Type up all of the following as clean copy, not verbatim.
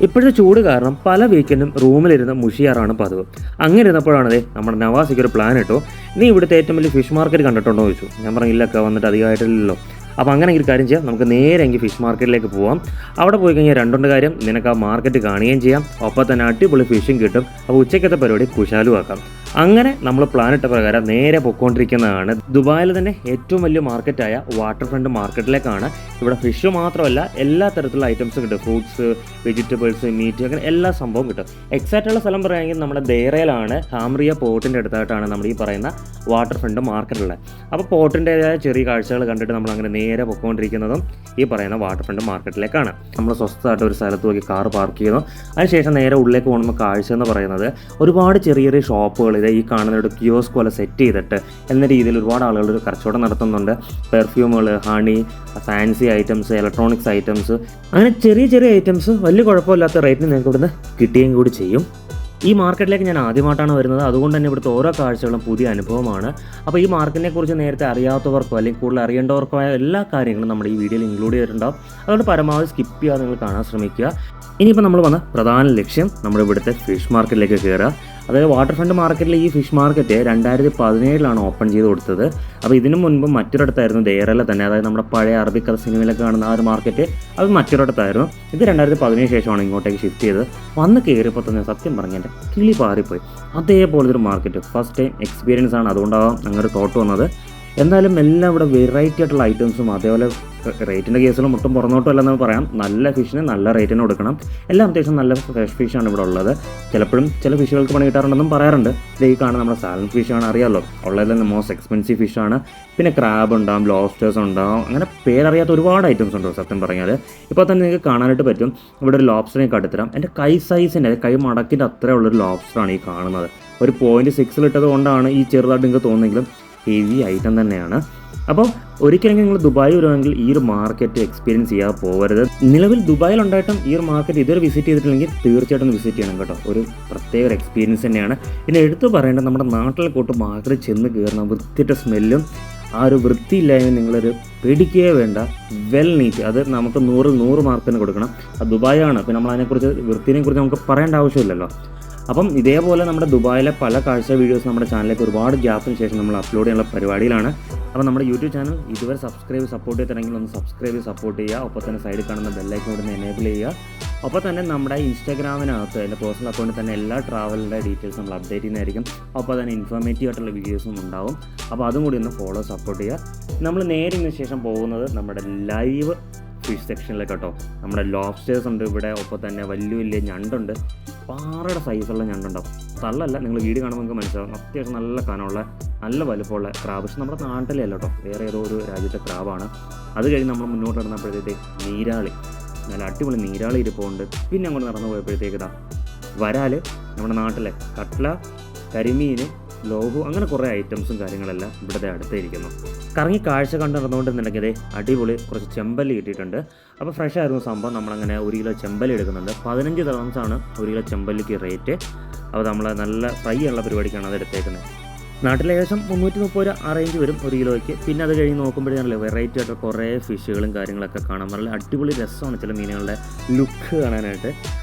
ഇപ്പോഴത്തെ ചൂട് കാരണം പല വീക്കെൻഡും റൂമിലിരുന്ന് മുഷിയാറാണ് പതിവ്. അങ്ങനെ ഇരുന്നപ്പോഴാണത് നമ്മുടെ നവാസിക്ക് ഒരു പ്ലാൻ ഇട്ടു. നീ ഇവിടുത്തെ ഏറ്റവും വലിയ ഫിഷ് മാർക്കറ്റ് കണ്ടിട്ടുണ്ടോ ചോദിച്ചു. ഞാൻ പറഞ്ഞു ഇല്ലൊക്കെ വന്നിട്ട് അധികമായിട്ടില്ലല്ലോ. അപ്പോൾ അങ്ങനെ ഒരു കാര്യം ചെയ്യാം, നമുക്ക് നേരെ എങ്കിൽ ഫിഷ് മാർക്കറ്റിലേക്ക് പോവാം. അവിടെ പോയി കഴിഞ്ഞാൽ രണ്ടുണ്ട് കാര്യം, നിനക്ക് ആ മാർക്കറ്റ് കാണുകയും ചെയ്യാം, ഒപ്പം തന്നെ അടിപൊളി ഫിഷും കിട്ടും. അപ്പോൾ ഉച്ചയ്ക്കത്തെ പരിപാടി കുശാലും ആക്കാം. അങ്ങനെ നമ്മൾ പ്ലാൻ ഇട്ട പ്രകാരം നേരെ പൊയ്ക്കൊണ്ടിരിക്കുന്നതാണ് ദുബായിൽ തന്നെ ഏറ്റവും വലിയ മാർക്കറ്റായ വാട്ടർ ഫ്രണ്ട് മാർക്കറ്റിലേക്കാണ്. ഇവിടെ ഫിഷ് മാത്രമല്ല എല്ലാ തരത്തിലുള്ള ഐറ്റംസും കിട്ടും. ഫ്രൂട്ട്സ്, വെജിറ്റബിൾസ്, മീറ്റ്, അങ്ങനെ എല്ലാ സംഭവം കിട്ടും. എക്സാക്റ്റുള്ള സ്ഥലം പറയുകയാണെങ്കിൽ നമ്മുടെ ദേറയിലാണ്, ഹാംറിയ പോർട്ടിൻ്റെ അടുത്തായിട്ടാണ് നമ്മൾ ഈ പറയുന്ന വാട്ടർ ഫ്രണ്ട് മാർക്കറ്റുള്ളത്. അപ്പോൾ പോർട്ടിൻ്റെതായ ചെറിയ കാഴ്ചകൾ കണ്ടിട്ട് നമ്മൾ അങ്ങനെ നേരെ പൊയ്ക്കൊണ്ടിരിക്കുന്നതും ഈ പറയുന്ന വാട്ടർ ഫ്രണ്ട് മാർക്കറ്റിലേക്കാണ്. നമ്മൾ സ്വസ്ഥമായിട്ട് ഒരു സ്ഥലത്ത് പോയി കാർ പാർക്ക് ചെയ്യുന്നു. അതിനുശേഷം നേരെ ഉള്ളിലേക്ക് പോകുമ്പോൾ കാഴ്ച എന്ന് പറയുന്നത് ഒരുപാട് ചെറിയ ചെറിയ ഷോപ്പുകൾ ഈ കാണുന്ന ഒരു കിയോസ്ക് പോലെ സെറ്റ് ചെയ്തിട്ട് എന്ന രീതിയിൽ ഒരുപാട് ആളുകൾ ഒരു കച്ചവടം നടത്തുന്നുണ്ട്. പെർഫ്യൂമുകൾ, honey, fancy items, electronics items, അങ്ങനെ ചെറിയ ചെറിയ ഐറ്റംസ് വലിയ കുഴപ്പമില്ലാത്ത റേറ്റിന് നിങ്ങൾക്ക് ഇവിടുന്ന് കിട്ടുകയും കൂടി ചെയ്യും. ഈ മാർക്കറ്റിലേക്ക് ഞാൻ ആദ്യമായിട്ടാണ് വരുന്നത്, അതുകൊണ്ട് തന്നെ ഇവിടുത്തെ ഓരോ കാഴ്ചകളും പുതിയ അനുഭവമാണ്. അപ്പോൾ ഈ മാർക്കറ്റിനെ കുറിച്ച് നേരത്തെ അറിയാത്തവർക്കോ അല്ലെങ്കിൽ കൂടുതൽ അറിയേണ്ടവർക്കോ ആയ എല്ലാ കാര്യങ്ങളും നമ്മുടെ ഈ വീഡിയോയിൽ ഇൻക്ലൂഡ് ചെയ്തിട്ടുണ്ടാവും. അതുകൊണ്ട് പരമാവധി സ്കിപ്പ് ചെയ്യാതെ നിങ്ങൾ കാണാൻ ശ്രമിക്കുക. ഇനിയിപ്പോൾ നമ്മൾ വന്ന പ്രധാന ലക്ഷ്യം നമ്മുടെ ഇവിടുത്തെ ഫിഷ് മാർക്കറ്റിലേക്ക് കയറുക. അതായത് വാട്ടർ ഫ്രണ്ട് മാർക്കറ്റിലെ ഈ ഫിഷ് മാർക്കറ്റ് 2017 ഓപ്പൺ ചെയ്ത് കൊടുത്തത്. അപ്പോൾ ഇതിനു മുൻപ് മറ്റൊരിടത്തായിരുന്നു, ദേറയിലെ തന്നെ, അതായത് നമ്മുടെ പഴയ അറബിക് സിനിമയിലൊക്കെ കാണുന്ന ആ ഒരു മാർക്കറ്റ്, അത് മറ്റൊരിടത്തായിരുന്നു. ഇത് 2017 ശേഷമാണ് ഇങ്ങോട്ടേക്ക് ഷിഫ്റ്റ് ചെയ്തത്. വന്ന് കയറിയപ്പോൾ തന്നെ സത്യം പറഞ്ഞ എൻ്റെ കിളി പാറിപ്പോയി. അതേപോലത്തെ ഒരു മാർക്കറ്റ് ഫസ്റ്റ് ടൈം എക്സ്പീരിയൻസ് ആണ്, അതുകൊണ്ടാവാം അങ്ങനെ ഒരു തോട്ട് വന്നത്. എന്തായാലും എല്ലാം ഇവിടെ വെറൈറ്റി ആയിട്ടുള്ള ഐറ്റംസും അതേപോലെ റേറ്റിൻ്റെ കേസിലും ഒട്ടും പുറന്നോട്ടും അല്ലെന്ന് പറയാം. നല്ല ഫിഷിന് നല്ല റേറ്റിന് കൊടുക്കണം. എല്ലാം അത്യാവശ്യം നല്ല ഫ്രഷ് ഫിഷാണ് ഇവിടെ ഉള്ളത്. ചിലപ്പോഴും ചില ഫിഷുകൾക്ക് പണി കിട്ടാറുണ്ടെന്നും പറയാറുണ്ട്. ഈ കാണുന്ന നമ്മുടെ സാലൻ ഫിഷാണ്, അറിയാമല്ലോ, ഉള്ളതിൽ തന്നെ മോസ്റ്റ് എക്സ്പെൻസീവ് ഫിഷാണ്. പിന്നെ ക്രാബ് ഉണ്ടാവും, ലോബ്സ്റ്റേഴ്സ് ഉണ്ടാവും, അങ്ങനെ പേരറിയാത്ത ഒരുപാട് ഐറ്റംസ് ഉണ്ട് സത്യം പറഞ്ഞാൽ. ഇപ്പോൾ തന്നെ നിങ്ങൾക്ക് കാണാനായിട്ട് പറ്റും. ഇവിടെ ഒരു ലോബ്സ്റ്ററിനെ കടുത്തരാം. എൻ്റെ കൈ സൈസിൻ്റെ, കൈ മടക്കിൻ്റെ അത്രയുള്ളൊരു ലോബ്സ്റ്ററാണ് ഈ കാണുന്നത്. ഒരു 0.6 ഇട്ടത് കൊണ്ടാണ് ഈ ചെറുതായിട്ട് നിങ്ങൾക്ക് തോന്നുന്നെങ്കിലും ഹെവി ഐറ്റം തന്നെയാണ്. അപ്പോൾ ഒരിക്കലെങ്കിലും നിങ്ങൾ ദുബായ് വരുവാണെങ്കിൽ ഈ ഒരു മാർക്കറ്റ് എക്സ്പീരിയൻസ് ചെയ്യാതെ പോകരുത്. നിലവിൽ ദുബായിലുണ്ടായിട്ടും ഈ ഒരു മാർക്കറ്റ് ഇതുവരെ വിസിറ്റ് ചെയ്തിട്ടില്ലെങ്കിൽ തീർച്ചയായിട്ടും വിസിറ്റ് ചെയ്യണം കേട്ടോ. ഒരു പ്രത്യേക ഒരു എക്സ്പീരിയൻസ് തന്നെയാണ്. പിന്നെ എടുത്തു പറയേണ്ടത്, നമ്മുടെ നാട്ടിലെ കൂട്ട് മാർക്കറ്റ് ചെന്ന് കയറുന്ന വൃത്തിയിട്ട സ്മെല്ലും ആ ഒരു വൃത്തിയില്ലായ്മ നിങ്ങളൊരു പേടിക്കുകയേ വേണ്ട. വെൽ നീറ്റ്, അത് നമുക്ക് 100 മാർക്കിന് കൊടുക്കണം. അത് ദുബായാണ്. പിന്നെ നമ്മൾ അതിനെക്കുറിച്ച് വൃത്തിനെക്കുറിച്ച് നമുക്ക് പറയേണ്ട ആവശ്യമില്ലല്ലോ. അപ്പം ഇതേപോലെ നമ്മുടെ ദുബായിലെ പല കാഴ്ച വീഡിയോസ് നമ്മുടെ ചാനലിലേക്ക് ഒരുപാട് ഗ്യാപ്പിന് ശേഷം നമ്മൾ അപ്ലോഡ് ചെയ്യാനുള്ള പരിപാടിയിലാണ്. അപ്പോൾ നമ്മുടെ യൂട്യൂബ് ചാനൽ ഇതുവരെ സപ്പോർട്ട് ചെയ്തിട്ടുണ്ടെങ്കിൽ ഒന്ന് സപ്പോർട്ട് ചെയ്യുക. ഒപ്പം തന്നെ സൈഡിൽ കാണുന്ന ബെല്ലൈക്കൺ കൂടി എനേബിൾ ചെയ്യുക. ഒപ്പം തന്നെ നമ്മുടെ ഇൻസ്റ്റാഗ്രാമിനകത്ത് എൻ്റെ പേഴ്സണൽ അക്കൗണ്ടിൽ തന്നെ എല്ലാ ട്രാവലിൻ്റെ ഡീറ്റെയിൽസ് നമ്മൾ അപ്ഡേറ്റ് ചെയ്യുന്നതായിരിക്കും. ഒപ്പം തന്നെ ഇൻഫോർമേറ്റീവ് ആയിട്ടുള്ള വീഡിയോസും ഉണ്ടാവും. അപ്പോൾ അതും കൂടി ഒന്ന് സപ്പോർട്ട് ചെയ്യുക. നമ്മൾ നേരെ ഇതിന് ശേഷം പോകുന്നത് നമ്മുടെ ലൈവ് ഫിഷ് സെക്ഷനിലേക്ക് കേട്ടോ. നമ്മുടെ ലോബ്സ്റ്റേഴ്സ് ഉണ്ട് ഇവിടെ. ഒപ്പം തന്നെ വലിയ വലിയ ഞണ്ടുണ്ട്, പാറയുടെ സൈസുള്ള ഞണ്ടുണ്ടാവും. തള്ളല്ല, നിങ്ങൾ വീഡിയോ കാണുമ്പോൾ നിങ്ങൾക്ക് മനസ്സിലാവും. അത്യാവശ്യം നല്ല കനമുള്ള നല്ല വലുപ്പമുള്ള ക്രാബ്. പക്ഷെ നമ്മുടെ നാട്ടിലേ അല്ല കേട്ടോ, വേറെ ഏതോ ഒരു രാജ്യത്തെ ക്രാബാണ്. അത് കഴിഞ്ഞ് നമ്മൾ മുന്നോട്ട് നടന്നപ്പോഴത്തേക്ക് നീരാളി, നല്ല അടിപൊളി നീരാളി ഇരിപ്പുണ്ട്. പിന്നെ അങ്ങോട്ട് നടന്നു പോയപ്പോഴത്തേക്ക് ഇതാ വരാൽ, നമ്മുടെ നാട്ടിലെ കട്ട്ല, കരിമീൻ, ലോഹു, അങ്ങനെ കുറേ ഐറ്റംസും കാര്യങ്ങളെല്ലാം ഇവിടുത്തെ അടുത്തായിരിക്കുന്നു. കറങ്ങി കാഴ്ച കണ്ട് നടന്നുകൊണ്ടിരുന്നുണ്ടെങ്കിൽ അടിപൊളി കുറച്ച് ചെമ്പല്ലി കിട്ടിയിട്ടുണ്ട്. അപ്പോൾ ഫ്രഷ് ആയിരുന്നു സംഭവം. നമ്മളങ്ങനെ 1 കിലോ ചെമ്പല്ലി എടുക്കുന്നുണ്ട്. 15 ദിർഹംസാണ് 1 കിലോ ചെമ്പല്ലിക്ക് റേറ്റ്. അപ്പോൾ നമ്മൾ നല്ല ഫ്രൈ ഉള്ള പരിപാടിക്കാണ് അത് എടുത്തേക്കുന്നത്. നാട്ടിൽ ഏകദേശം 330 രൂപ ആ റേഞ്ച് വരും 1 കിലോയ്ക്ക്. പിന്നെ അത് കഴിഞ്ഞ് നോക്കുമ്പോഴേ വെറൈറ്റി ആയിട്ട് കുറേ ഫിഷുകളും കാര്യങ്ങളൊക്കെ കാണാൻ നല്ല അടിപൊളി രസമാണ് ചില മീനുകളുടെ ലുക്ക് കാണാനായിട്ട്.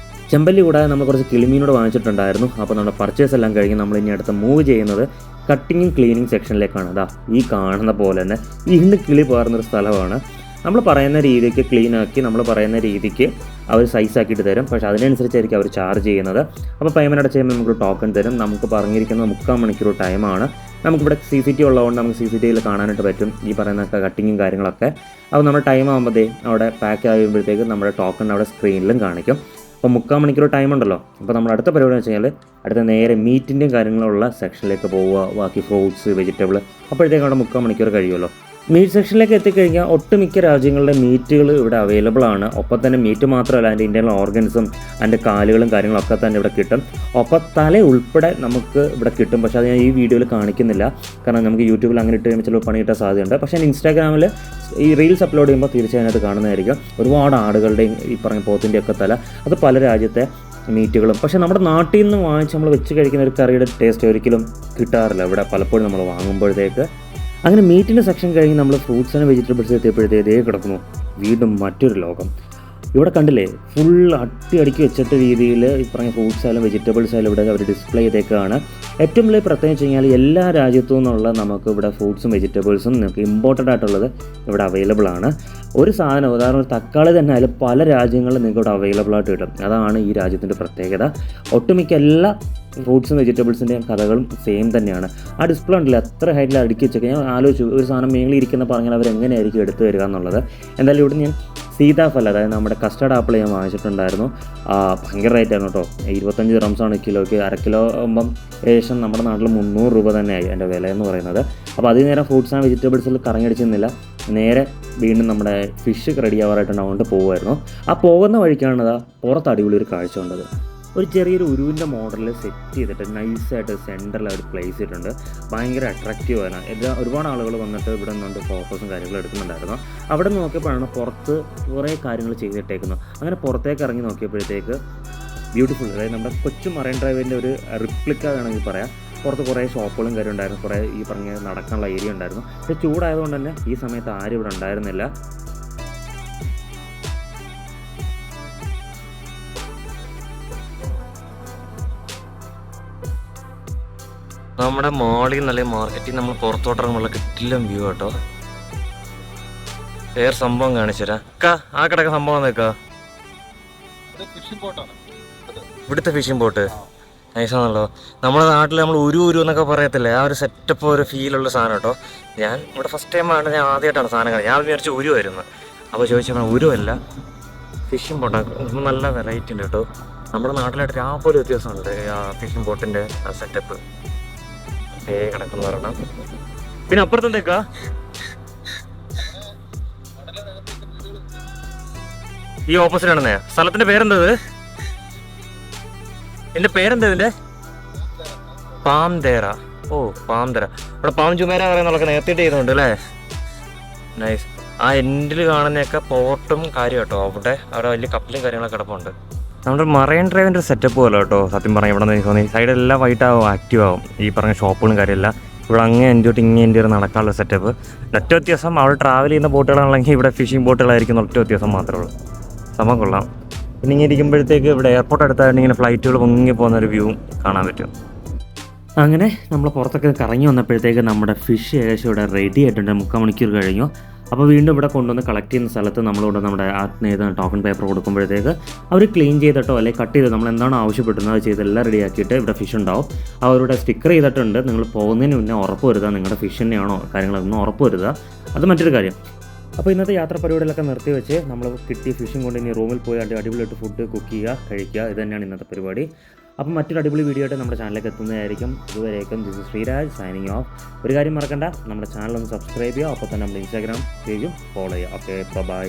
ചെമ്പല്ലി കൂടാതെ നമ്മൾ കുറച്ച് കിളിമീനോട് വാങ്ങിച്ചിട്ടുണ്ടായിരുന്നു. അപ്പോൾ നമ്മുടെ പർച്ചേസ് എല്ലാം കഴിഞ്ഞ് നമ്മൾ ഇനി അടുത്ത് മൂവ് ചെയ്യുന്നത് കട്ടിങ്ങും ക്ലീനിങ് സെക്ഷനിലേക്കാണ്. അതാ ഈ കാണുന്ന പോലെ തന്നെ വീണ്ടും കിളി പാറുന്നൊരു സ്ഥലമാണ്. നമ്മൾ പറയുന്ന രീതിക്ക് ക്ലീനാക്കി നമ്മൾ പറയുന്ന രീതിക്ക് അവർ സൈസാക്കിയിട്ട് തരും. പക്ഷേ അതിനനുസരിച്ചായിരിക്കും അവർ ചാർജ് ചെയ്യുന്നത്. അപ്പോൾ പേയ്മെൻറ്റ് അടച്ച് ചെയ്യുമ്പോൾ നമുക്ക് ടോക്കൺ തരും. നമുക്ക് പറഞ്ഞിരിക്കുന്നത് 3/4 മണിക്കൂർ ടൈമാണ്. നമുക്കിവിടെ CCTV ഉള്ളതുകൊണ്ട് നമുക്ക് CCTVയിൽ കാണാനായിട്ട് പറ്റും ഈ പറയുന്ന കട്ടിങ്ങും കാര്യങ്ങളൊക്കെ. അപ്പോൾ നമ്മുടെ ടൈം ആകുമ്പോഴത്തേ അവിടെ പാക്ക് ആകുമ്പോഴത്തേക്ക് നമ്മുടെ ടോക്കൺ അവിടെ സ്ക്രീനിലും കാണിക്കും. അപ്പോൾ 3/4 മണിക്കൂർ ടൈം ഉണ്ടല്ലോ. അപ്പോൾ നമ്മൾ അടുത്ത പരിപാടി എന്ന് വെച്ച് കഴിഞ്ഞാൽ അടുത്ത നേരെ മീറ്റിൻ്റെയും കാര്യങ്ങളുള്ള സെക്ഷനിലേക്ക് പോവുക. ബാക്കി ഫ്രൂട്ട്സ്, വെജിറ്റബിൾ, അപ്പോഴത്തേക്കും അവിടെ 3/4 മണിക്കൂർ കഴിയുമല്ലോ. മീറ്റ് സെക്ഷനിലേക്ക് എത്തിക്കഴിഞ്ഞാൽ ഒട്ടുമിക്ക രാജ്യങ്ങളുടെ മീറ്റുകൾ ഇവിടെ അവൈലബിൾ ആണ്. ഒപ്പം തന്നെ മീറ്റ് മാത്രമല്ല, അതിൻ്റെ ഇൻ്റർണൽ ഓർഗൻസും അതിൻ്റെ കാലുകളും കാര്യങ്ങളൊക്കെ തന്നെ ഇവിടെ കിട്ടും. ഒപ്പം തല ഉൾപ്പെടെ നമുക്ക് ഇവിടെ കിട്ടും. പക്ഷേ അത് ഞാൻ ഈ വീഡിയോയിൽ കാണിക്കുന്നില്ല, കാരണം നമുക്ക് യൂട്യൂബിൽ അങ്ങനെ ഇട്ട് കഴിയുമ്പോൾ ചിലപ്പോൾ പണി കിട്ടാൻ സാധ്യതയുണ്ട്. പക്ഷേ ഞാൻ ഇൻസ്റ്റാഗ്രാമിൽ ഈ റീൽസ് അപ്ലോഡ് ചെയ്യുമ്പോൾ തീർച്ചയായും അത് കാണുന്നതായിരിക്കും. ഒരുപാട് ആടുകളുടെയും ഈ പറഞ്ഞ പോത്തിൻ്റെയൊക്കെ തല, അത് പല രാജ്യത്തെ മീറ്റുകളും. പക്ഷേ നമ്മുടെ നാട്ടിൽ നിന്ന് വാങ്ങിച്ച് നമ്മൾ വെച്ച് കഴിക്കുന്ന ഒരു കറിയുടെ ടേസ്റ്റ് ഒരിക്കലും കിട്ടാറില്ല ഇവിടെ പലപ്പോഴും നമ്മൾ വാങ്ങുമ്പോഴത്തേക്ക്. അങ്ങനെ മീറ്റിൻ്റെ സെക്ഷൻ കഴിഞ്ഞ് നമ്മൾ ഫ്രൂട്ട്സ് ആൻഡ് വെജിറ്റബിൾസ് എത്തിയപ്പോഴത്തേക്ക് കിടക്കുന്നു വീണ്ടും മറ്റൊരു ലോകം. ഇവിടെ കണ്ടില്ലേ ഫുൾ അടുക്കി വെച്ചിട്ട് രീതിയിൽ ഈ പറഞ്ഞ ഫ്രൂട്ട്സ് ആയാലും വെജിറ്റബിൾസ് ആയാലും ഇവിടെ അവർ ഡിസ്പ്ലേ ചെയ്തേക്കാണ്. ഏറ്റവും വലിയ പ്രത്യേകം വെച്ച് കഴിഞ്ഞാൽ എല്ലാ രാജ്യത്തു നിന്നുള്ള നമുക്ക് ഇവിടെ ഫ്രൂട്ട്സും വെജിറ്റബിൾസും നമുക്ക് ഇമ്പോർട്ടൻ്റ് ആയിട്ടുള്ളത് ഇവിടെ അവൈലബിൾ ആണ്. ഒരു സാധനം ഉദാഹരണം തക്കാളി തന്നെ ആയാലും പല രാജ്യങ്ങളിലും നിങ്ങൾക്ക് ഇവിടെ അവൈലബിൾ ആയിട്ട് കിട്ടും. അതാണ് ഈ രാജ്യത്തിൻ്റെ പ്രത്യേകത. ഒട്ടുമിക്ക എല്ലാ ഫ്രൂട്ട്സും വെജിറ്റബിൾസിൻ്റെയും കഥകളും സെയിം തന്നെയാണ്. ആ ഡിസ്പ്ലേ ഉണ്ടല്ലോ എത്ര ഹൈറ്റിൽ അടുക്കി വെച്ചൊക്കെ ഞാൻ ആലോചിച്ചു ഒരു സാധനം മേളിൽ ഇരിക്കുന്ന പറഞ്ഞാൽ അവരെങ്ങനെയായിരിക്കും എടുത്തു വരിക എന്നുള്ളത്. എന്തായാലും ഇവിടെ ഞാൻ സീതാഫൽ അതായത് നമ്മുടെ കസ്റ്റർഡ് ആപ്പിൾ ഞാൻ വാങ്ങിച്ചിട്ടുണ്ടായിരുന്നു. ഭയങ്കര റേറ്റ് ആയിരുന്നു കേട്ടോ. 25 ദിർഹംസാണ് കിലോയ്ക്ക്. 1/2 കിലോ ആകുമ്പം ഏകദേശം നമ്മുടെ നാട്ടിൽ 300 രൂപ തന്നെയായി എൻ്റെ വില എന്ന് പറയുന്നത്. അപ്പോൾ അതിന് നേരം ഫ്രൂട്ട്സ് ആൻഡ് വെജിറ്റബിൾസിൽ കറങ്ങിയടിച്ചിരുന്നില്ല. നേരെ വീണ്ടും നമ്മുടെ ഫിഷ് റെഡി ആവാറായിട്ടുണ്ടാവുകൊണ്ട് പോകുമായിരുന്നു. ആ പോകുന്ന വഴിക്കാണ് പുറത്ത് അടിപൊളി ഒരു കാഴ്ച ഉണ്ടത്. ഒരു ചെറിയൊരു ഉരുവിൻ്റെ മോഡലിൽ സെറ്റ് ചെയ്തിട്ട് നൈസായിട്ട് സെൻറ്ററിൽ അവർ പ്ലേസ് ചെയ്തിട്ടുണ്ട്. ഭയങ്കര അട്രാക്റ്റീവ് ആണ്. ഒരുപാട് ആളുകൾ വന്നിട്ട് ഇവിടെ നിന്നുകൊണ്ട് ഫോട്ടോസും കാര്യങ്ങളും എടുക്കുന്നുണ്ടായിരുന്നു. അവിടെ നോക്കിയപ്പോഴാണ് പുറത്ത് കുറേ കാര്യങ്ങൾ ചെയ്തിട്ടേക്കുന്നത്. അങ്ങനെ പുറത്തേക്ക് ഇറങ്ങി നോക്കിയപ്പോഴത്തേക്ക് ബ്യൂട്ടിഫുൾ, അതായത് നമ്മുടെ കൊച്ചു മറൈൻ ഡ്രൈവിൻ്റെ ഒരു റിപ്ലിക്ക വേണമെങ്കിൽ പറയാം. പുറത്ത് കുറേ ഷോപ്പുകളും കാര്യം ഉണ്ടായിരുന്നു, കുറേ ഈ പറഞ്ഞ നടക്കാനുള്ള ഏരിയ ഉണ്ടായിരുന്നു. പക്ഷേ ചൂടായതുകൊണ്ട് തന്നെ ഈ സമയത്ത് ആരും ഇവിടെ ഉണ്ടായിരുന്നില്ല. നമ്മുടെ മോളിൽ നല്ല മാർക്കറ്റിൽ നമ്മൾ പുറത്തോട്ടിറങ്ങുമ്പോൾ കിട്ടില്ല വ്യൂ കേട്ടോ. വേറെ സംഭവം കാണിച്ചു തരാം. ആ കിടക്കുന്ന സംഭവം നിൽക്കാ ഇവിടുത്തെ ഫിഷിംഗ് ബോട്ട് നൈസാണല്ലോ. നമ്മുടെ നാട്ടിൽ നമ്മൾ ഉരു എന്നൊക്കെ പറയത്തില്ലേ, ആ ഒരു സെറ്റപ്പ് ഒരു ഫീലുള്ള സാധനം കേട്ടോ. ഞാൻ ഇവിടെ ഫസ്റ്റ് ടൈമാണ്, ഞാൻ ആദ്യമായിട്ടാണ് സാധനം കാണുന്നത്. ഞാൻ വിചാരിച്ചു ഉരുവായിരുന്നു. അപ്പോൾ ചോദിച്ചാൽ ഉരുവല്ല, ഫിഷിംഗ് ബോട്ടാണ്. നല്ല വെറൈറ്റി ഉണ്ട് കേട്ടോ. നമ്മുടെ നാട്ടിലായിട്ട് ആ പോലെ വ്യത്യാസമുണ്ട് ഫിഷിംഗ് ബോട്ടിൻ്റെ സെറ്റപ്പ് കിടക്കുന്ന പറയണം. പിന്നെ അപ്പുറത്തെന്തൊക്കാ ഈ ഓപ്പോസിറ്റ് ആണെന്നേ. സ്ഥലത്തിന്റെ പേരെന്തത്? എന്റെ പേരെന്താ ഇതിന്റെ? Palm Deira. ഓ പാം ദേറ. ഇവിടെ പാം ജുമേര പറയുന്നതൊക്കെ നേരത്തെ ചെയ്യുന്നുണ്ട് അല്ലേ. നൈസ്. ആ എൻഡിൽ കാണുന്നതൊക്കെ പോർട്ടും കാര്യം കേട്ടോ. അവിടെ വലിയ കപ്പലും കാര്യങ്ങളൊക്കെ കിടപ്പുണ്ട്. നമ്മുടെ മറൈൻ ഡ്രൈവിൻ്റെ ഒരു സെറ്റപ്പ് പോലെ കേട്ടോ. സത്യം പറഞ്ഞാൽ ഇവിടെ നിന്ന് തോന്നി സൈഡെല്ലാം വൈറ്റാവും, ആക്റ്റീവ് ആവും. ഈ പറഞ്ഞ ഷോപ്പുകളും കാര്യമില്ല. ഇവിടെ അങ്ങേ എൻ്റെ ഇങ്ങേ എൻ്റെ നടക്കാനുള്ള സെറ്റപ്പ്. ഒറ്റ വ്യത്യാസം അവിടെ ട്രാവൽ ചെയ്യുന്ന ബോട്ടുകളാണെങ്കിൽ ഇവിടെ ഫിഷിംഗ് ബോട്ടുകളായിരിക്കും. ഒറ്റ വ്യത്യാസം മാത്രമേ ഉള്ളൂ. സംഭവം കൊള്ളാം. പിന്നെ ഇങ്ങനെ ഇരിക്കുമ്പോഴത്തേക്ക് ഇവിടെ എയർപോർട്ട് അടുത്തായിട്ട് ഇങ്ങനെ ഫ്ലൈറ്റുകൾ പൊങ്ങി പോകുന്നൊരു വ്യൂ കാണാൻ പറ്റും. അങ്ങനെ നമ്മൾ പുറത്തൊക്കെ കറങ്ങി വന്നപ്പോഴത്തേക്ക് നമ്മുടെ ഫിഷ് ഏകദേശം ഇവിടെ റെഡി ആയിട്ടുണ്ട്. 3/4 മണിക്കൂർ കഴിഞ്ഞു. അപ്പോൾ വീണ്ടും ഇവിടെ കൊണ്ടുവന്ന് കളക്ട് ചെയ്യുന്ന സ്ഥലത്ത് നമ്മളിവിടെ നമ്മുടെ ആത്മീയ ടോക്കൺ പേപ്പർ കൊടുക്കുമ്പോഴത്തേക്ക് അവർ ക്ലീൻ ചെയ്തിട്ടോ അല്ലെങ്കിൽ കട്ട് ചെയ്ത് നമ്മൾ എന്താണ് ആവശ്യപ്പെടുന്നത് അത് ചെയ്തെല്ലാം റെഡിയാക്കിയിട്ട് ഇവിടെ ഫിഷ് ഉണ്ടാവും. അവരുടെ സ്റ്റിക്കർ ചെയ്തിട്ടുണ്ട്. നിങ്ങൾ പോകുന്നതിന് മുന്നേ ഉറപ്പ് വരുത്തുക നിങ്ങളുടെ ഫിഷ് തന്നെയാണോ കാര്യങ്ങളൊന്നും ഉറപ്പ് വരുത്തുക. അത് മറ്റൊരു കാര്യം. അപ്പോൾ ഇന്നത്തെ യാത്ര പരിപാടികളൊക്കെ നിർത്തി വെച്ച് നമ്മൾ കിട്ടിയ ഫിഷും കൊണ്ട് ഇനി റൂമിൽ പോയി അടിപൊളിയായിട്ട് ഫുഡ് കുക്ക് ചെയ്യുക, കഴിക്കുക. ഇത് തന്നെയാണ് ഇന്നത്തെ പരിപാടി. അപ്പം മറ്റൊരു അടിപൊളി വീഡിയോ ആയിട്ട് നമ്മുടെ ചാനലിലേക്ക് എത്തുന്നതായിരിക്കും. ഇതുവരേക്കും this is Sreeraj signing off. ഒരു കാര്യം മറക്കണ്ട, നമ്മുടെ ചാനൽ ഒന്ന് സബ്സ്ക്രൈബ് ചെയ്യുക. അപ്പോൾ തന്നെ നമ്മുടെ ഇൻസ്റ്റാഗ്രാം പേജും ഫോളോ ചെയ്യുക. Okay, by.